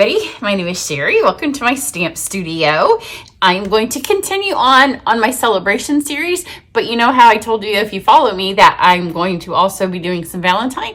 everybody. My name is Sherry. Welcome to my stamp studio. I'm going to continue on my celebration series, but you know how I told you if you follow me that I'm going to also be doing some Valentine.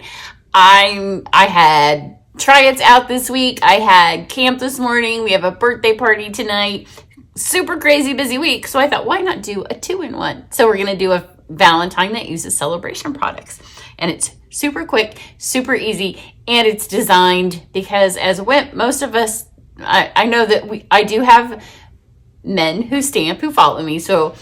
I had try-its out this week. I had camp this morning. We have a birthday party tonight. Super crazy busy week. So I thought, why not do a 2-in-1? So we're going to do a Valentine that uses celebration products. And it's super quick, super easy, and it's designed because as most of us, I know that I do have men who stamp who follow me. So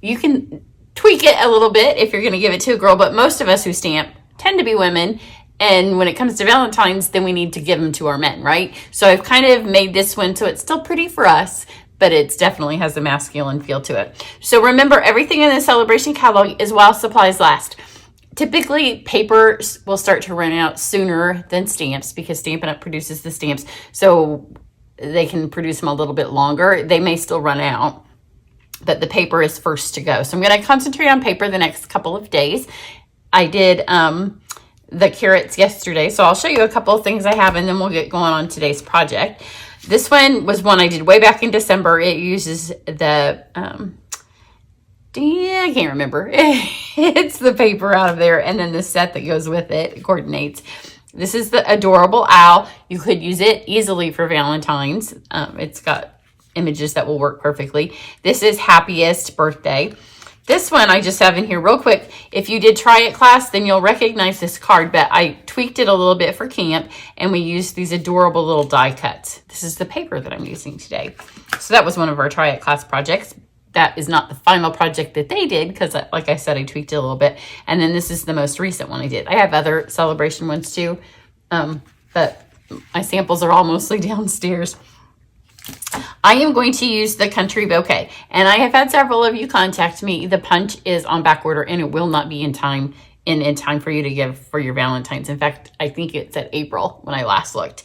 you can tweak it a little bit if you're going to give it to a girl, but most of us who stamp tend to be women. And when it comes to Valentine's, then we need to give them to our men, right? So I've kind of made this one so it's still pretty for us, but it definitely has a masculine feel to it. So remember, everything in the celebration catalog is while supplies last. Typically, paper will start to run out sooner than stamps because Stampin' Up! Produces the stamps, so they can produce them a little bit longer. They may still run out, but the paper is first to go. So I'm going to concentrate on paper the next couple of days. I did the carrots yesterday, so I'll show you a couple of things I have, and then we'll get going on today's project. This one was one I did way back in December. It uses the, I can't remember. It's the paper out of there, and then the set that goes with it coordinates. This is the Adorable Owl. You could use it easily for Valentine's. It's got images that will work perfectly. This is Happiest Birthday. This one I just have in here real quick. If you did try it class, then you'll recognize this card, but I tweaked it a little bit for camp, and we used these adorable little die cuts. This is the paper that I'm using today. So that was one of our try it class projects. That is not the final project that they did because, like I said, I tweaked it a little bit. And then this is the most recent one I did. I have other celebration ones too, but my samples are all mostly downstairs. I am going to use the Country Bouquet, and I have had several of you contact me. The punch is on back order, and it will not be in time for you to give for your Valentine's. In fact, I think it's at April when I last looked.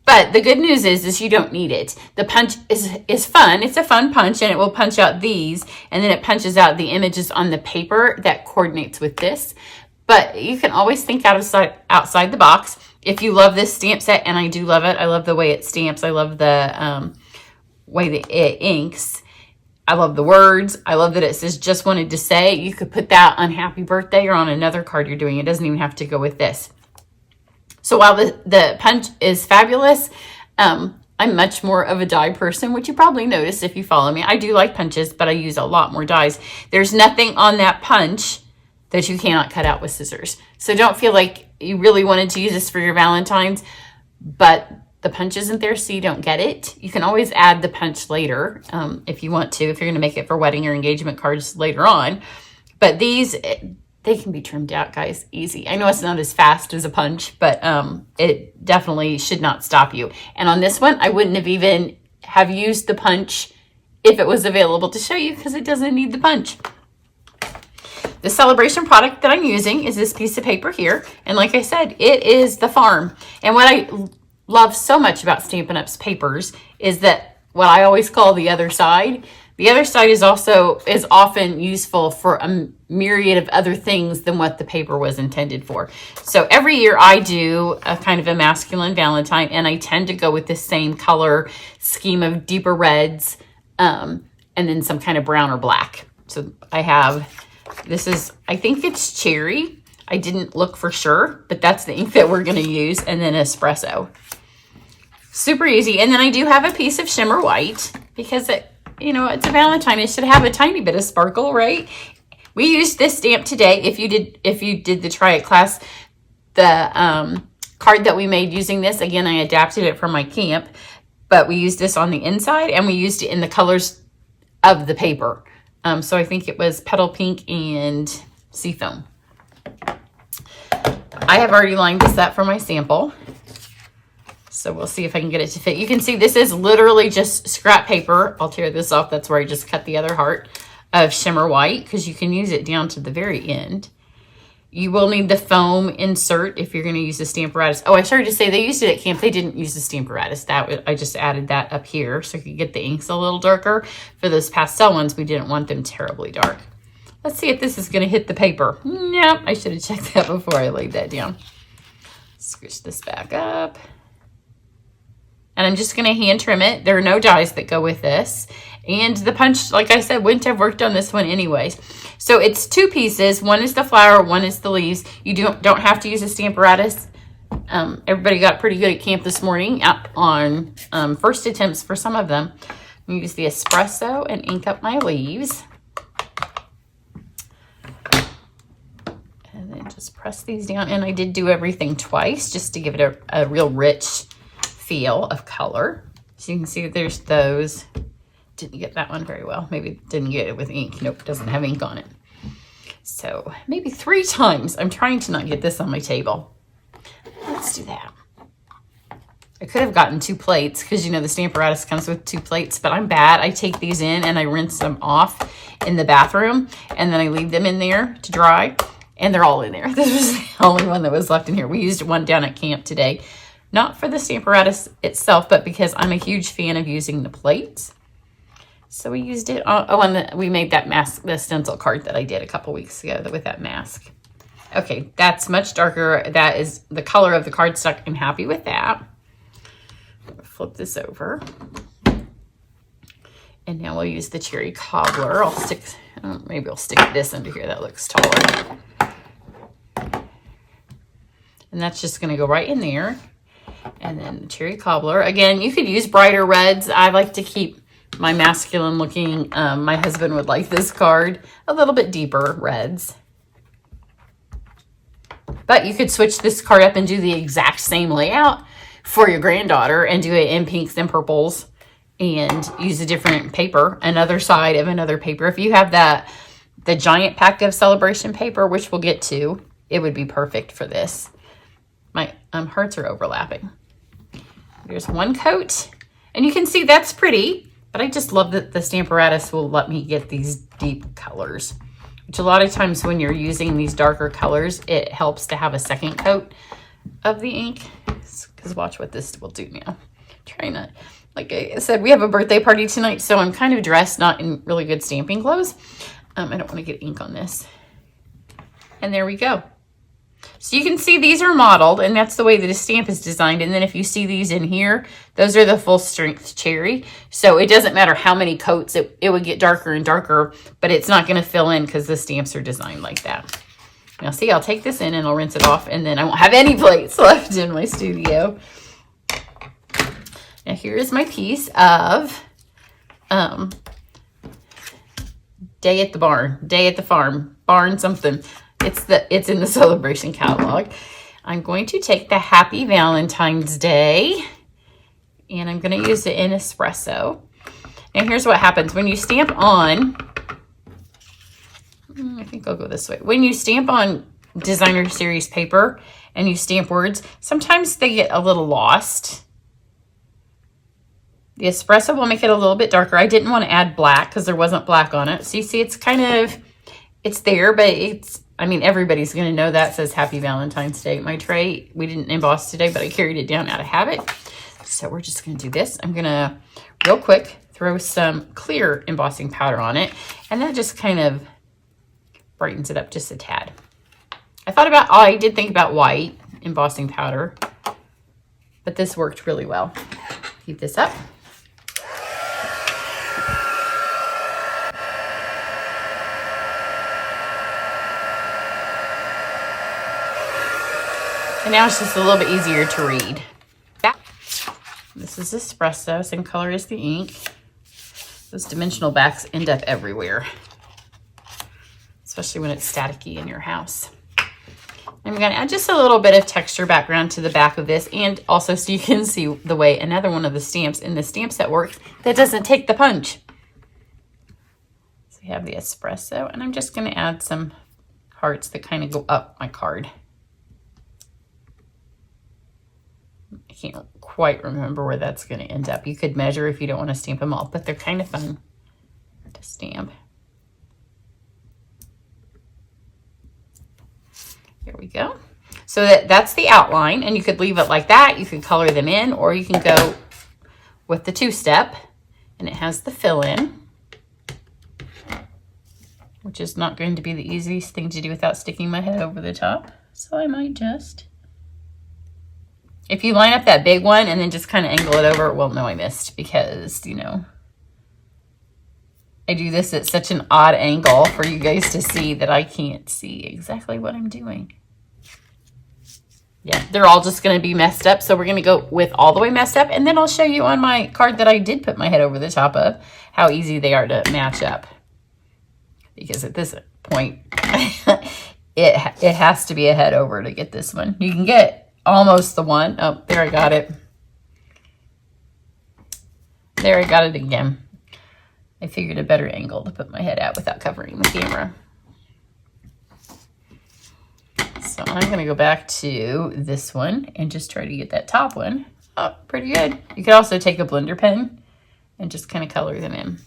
But the good news is you don't need it. The punch is fun. It's a fun punch, and it will punch out these, and then it punches out the images on the paper that coordinates with this. But you can always think outside the box. If you love this stamp set, and I do love it. I love the way it stamps. I love the way that it inks. I love the words. I love that it says just wanted to say. You could put that on happy birthday or on another card you're doing. It doesn't even have to go with this. So while the punch is fabulous, I'm much more of a die person, which you probably noticed if you follow me. I do like punches, but I use a lot more dies. There's nothing on that punch that you cannot cut out with scissors. So don't feel like you really wanted to use this for your Valentine's, but the punch isn't there, so you don't get it. You can always add the punch later if you want to, if you're going to make it for wedding or engagement cards later on. But these, they can be trimmed out, guys, easy. I know it's not as fast as a punch, but it definitely should not stop you. And on this one, I wouldn't have even have used the punch if it was available to show you because it doesn't need the punch. The celebration product that I'm using is this piece of paper here. And like I said, it is the farm. And what I love so much about Stampin' Up's papers is that what I always call the other side. The other side is often useful for a myriad of other things than what the paper was intended for. So every year I do a kind of a masculine Valentine, and I tend to go with the same color scheme of deeper reds and then some kind of brown or black. So I have, I think it's cherry. I didn't look for sure, but that's the ink that we're going to use, and then espresso. Super easy. And then I do have a piece of shimmer white because it's a Valentine. It should have a tiny bit of sparkle, right? We used this stamp today. If you did the try it class, the card that we made using this, again, I adapted it from my camp, but we used this on the inside, and we used it in the colors of the paper. So I think it was Petal Pink and Seafoam. I have already lined this up for my sample. So we'll see if I can get it to fit. You can see this is literally just scrap paper. I'll tear this off. That's where I just cut the other heart of shimmer white because you can use it down to the very end. You will need the foam insert if you're going to use the Stamparatus. Oh, I started to say they used it at camp. They didn't use the Stamparatus. I just added that up here so you could get the inks a little darker. For those pastel ones, we didn't want them terribly dark. Let's see if this is going to hit the paper. Nope, I should have checked that before I laid that down. Squish this back up. and I'm just going to hand trim it. There are no dies that go with this. And the punch, like I said, wouldn't have worked on this one anyways. So it's 2 pieces. One is the flower, one is the leaves. You don't have to use a Stamparatus. Everybody got pretty good at camp this morning on first attempts for some of them. I'm going to use the espresso and ink up my leaves. And then just press these down. And I did do everything twice just to give it a real rich feel of color. So you can see that there's those. Didn't get that one very well. Maybe didn't get it with ink. Nope, doesn't have ink on it. So maybe 3 times. I'm trying to not get this on my table. Let's do that. I could have gotten 2 plates because, you know, the Stamparatus comes with 2 plates, but I'm bad. I take these in and I rinse them off in the bathroom, and then I leave them in there to dry, and they're all in there. This was the only one that was left in here. We used one down at camp today, not for the Stamparatus itself, but because I'm a huge fan of using the plates. So we used it on, we made that mask, the stencil card that I did a couple weeks ago with that mask. Okay, that's much darker. That is the color of the cardstock. I'm happy with that. Flip this over. And now we'll use the cherry cobbler. I'll stick, maybe I'll stick this under here. That looks taller. And that's just going to go right in there. And then the cherry cobbler. Again, you could use brighter reds. I like to keep my masculine looking. My husband would like this card a little bit deeper reds. But you could switch this card up and do the exact same layout for your granddaughter and do it in pinks and purples and use a different paper, another side of another paper. If you have the giant pack of celebration paper, which we'll get to, it would be perfect for this. My hearts are overlapping. There's one coat, and you can see that's pretty, but I just love that the Stamparatus will let me get these deep colors, which a lot of times when you're using these darker colors, it helps to have a second coat of the ink. Because watch what this will do now. Trying to, like I said, we have a birthday party tonight, so I'm kind of dressed, not in really good stamping clothes. I don't want to get ink on this. And there we go. So you can see these are modeled, and that's the way that a stamp is designed. And then if you see these in here, those are the full strength cherry. So it doesn't matter how many coats, it would get darker and darker, but it's not going to fill in because the stamps are designed like that. Now see, I'll take this in and I'll rinse it off, and then I won't have any plates left in my studio. Now here is my piece of Day at the Barn, Day at the Farm, Barn something. It's in the celebration catalog. I'm going to take the Happy Valentine's Day, and I'm going to use it in espresso. And here's what happens when you stamp on. I think I'll go this way. When you stamp on designer series paper and you stamp words, sometimes they get a little lost. The espresso will make it a little bit darker. I didn't want to add black because there wasn't black on it. So you see, it's kind of, it's there, but it's, I mean, everybody's going to know that says Happy Valentine's Day. My tray, we didn't emboss today, but I carried it down out of habit. So we're just going to do this. I'm going to, real quick, throw some clear embossing powder on it. And that just kind of brightens it up just a tad. I did think about white embossing powder, but this worked really well. Heat this up. And now it's just a little bit easier to read. This is espresso, same color as the ink. Those dimensional backs end up everywhere, especially when it's staticky in your house. I'm going to add just a little bit of texture background to the back of this, and also so you can see the way another one of the stamps in the stamp set works that doesn't take the punch. So we have the espresso, and I'm just going to add some hearts that kind of go up my card. I can't quite remember where that's going to end up. You could measure if you don't want to stamp them all, but they're kind of fun to stamp. Here we go. So that's the outline, and you could leave it like that. You could color them in, or you can go with the two-step, and it has the fill-in, which is not going to be the easiest thing to do without sticking my head over the top. So I might just If you line up that big one and then just kind of angle it over, well, no, I missed because, you know, I do this at such an odd angle for you guys to see that I can't see exactly what I'm doing. Yeah, they're all just going to be messed up. So we're going to go with all the way messed up. And then I'll show you on my card that I did put my head over the top of how easy they are to match up. Because at this point, it has to be a head over to get this one. You can get almost the one. Oh, there I got it. There I got it again. I figured a better angle to put my head at without covering the camera. So I'm going to go back to this one and just try to get that top one. Oh, pretty good. You could also take a blender pen and just kind of color them in.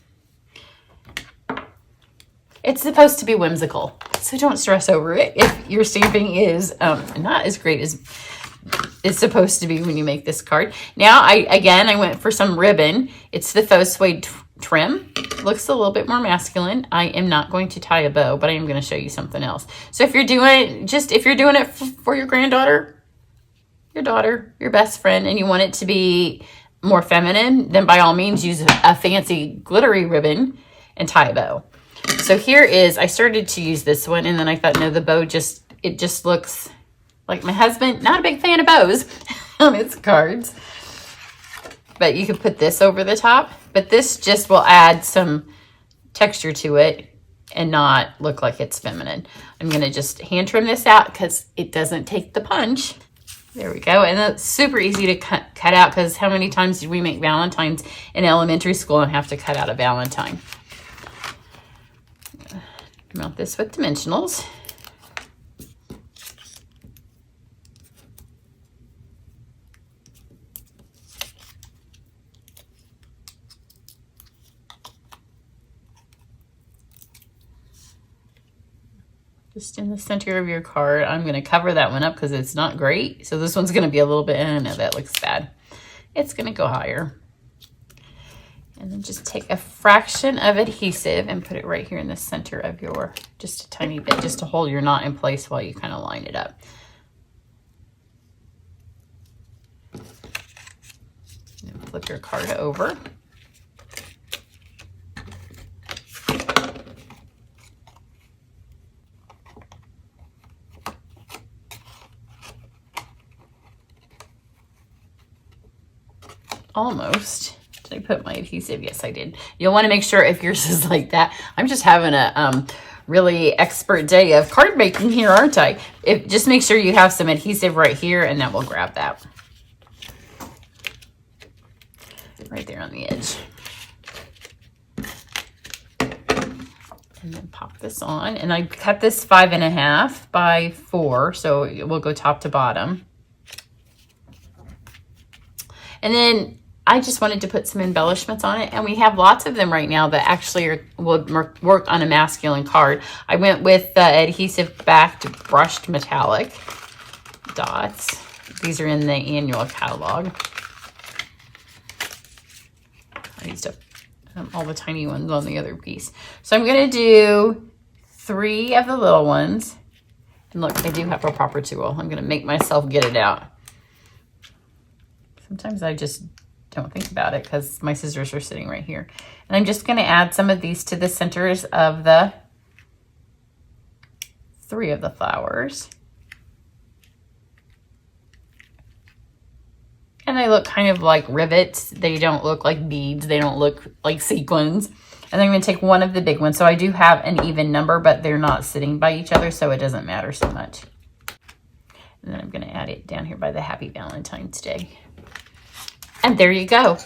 It's supposed to be whimsical, so don't stress over it if your stamping is not as great as it's supposed to be when you make this card. Now, I went for some ribbon. It's the faux suede trim. Looks a little bit more masculine. I am not going to tie a bow, but I am going to show you something else. So if you're doing it for your granddaughter, your daughter, your best friend, and you want it to be more feminine, then by all means use a fancy glittery ribbon and tie a bow. So here is, I started to use this one and then I thought, no, the bow it just looks like my husband, not a big fan of bows on his cards. But you could put this over the top. But this just will add some texture to it and not look like it's feminine. I'm going to just hand trim this out because it doesn't take the punch. There we go. And that's super easy to cut out because how many times did we make Valentines in elementary school and have to cut out a Valentine? Mount this with dimensionals. Just in the center of your card. I'm going to cover that one up because it's not great. So this one's going to be a little bit, no, that looks bad. It's going to go higher. And then just take a fraction of adhesive and put it right here in the center of your, just a tiny bit, just to hold your knot in place while you kind of line it up. And flip your card over. Almost. Did I put my adhesive? Yes, I did. You'll want to make sure if yours is like that. I'm just having a really expert day of card making here, aren't I? Just make sure you have some adhesive right here and that will grab that. Right there on the edge. And then pop this on. And I cut this 5.5 by 4, so it will go top to bottom. And then I just wanted to put some embellishments on it, and we have lots of them right now that actually will work on a masculine card. I went with the adhesive backed brushed metallic dots. These are in the annual catalog. I used up all the tiny ones on the other piece. So I'm going to do 3 of the little ones. And look, I do have a proper tool. I'm going to make myself get it out. Sometimes I just don't think about it because my scissors are sitting right here. And I'm just going to add some of these to the centers of the 3 of the flowers. And they look kind of like rivets. They don't look like beads. They don't look like sequins. And then I'm going to take one of the big ones. So I do have an even number, but they're not sitting by each other, so it doesn't matter so much. And then I'm going to add it down here by the Happy Valentine's Day. And there you go.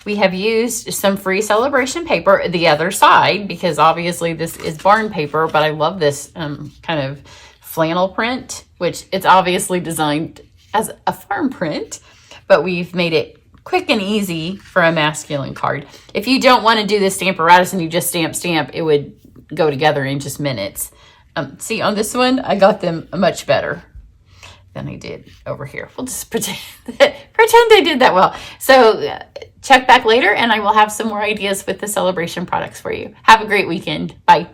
We have used some free celebration paper, the other side, because obviously this is barn paper, but I love this kind of flannel print, which it's obviously designed as a farm print, but we've made it quick and easy for a masculine card. If you don't want to do the Stamparatus and you just stamp, it would go together in just minutes. See, on this one, I got them much better than I did over here. We'll just pretend I did that well. So check back later and I will have some more ideas with the celebration products for you. Have a great weekend. Bye.